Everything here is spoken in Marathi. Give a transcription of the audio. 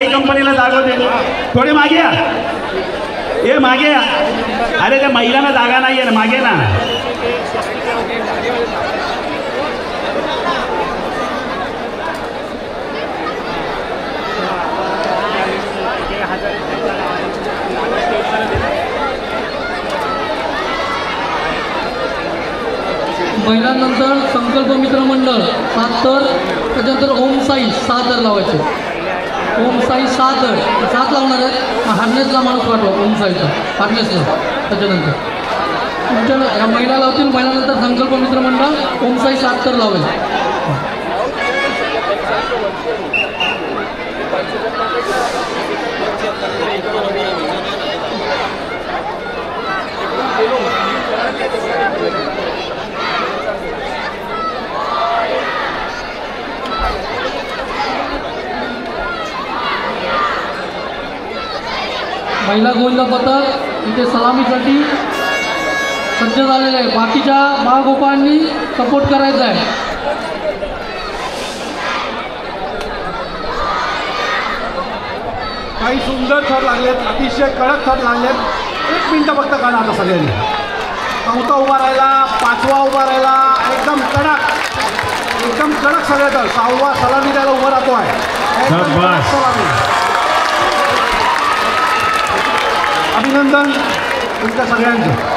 कंपनीला जागा दे, थोडे मागे या. ये मागे या. अरे त्या महिलांना जागा नाही आहे ना, मागे ना. महिलांनंतर संकल्प मित्र मंडळ 7 तर, त्याच्यानंतर ओम साई 6 तर लावायचे. ओम साई 7 तर 7 लावणार आहेत. हार्नेसला माणूस पाठवा ओम साईचा, हार्नेसला. त्याच्यानंतर तुमच्या ह्या महिला लावतील. महिलांनंतर संकल्प मित्र मंडळ ओम साई 7 तर लावेल. महिला गोविंद पथक इथे सलामीसाठी सज्ज झालेले आहे. बाकीच्या बाळगोपाळांनी सपोर्ट करायचा आहे. काही सुंदर थर लागलेत, अतिशय कडक थर लागलेत. 1 मिनटं फक्त काढा आता सगळ्यांनी. 4था उभा राहिला, 5वा उभा राहिला. एकदम कडक सगळे तर. 6वा सलामी द्यायला उभा राहतो आहे. सलामी. अभिनंदन तुमच्या सगळ्यांचं.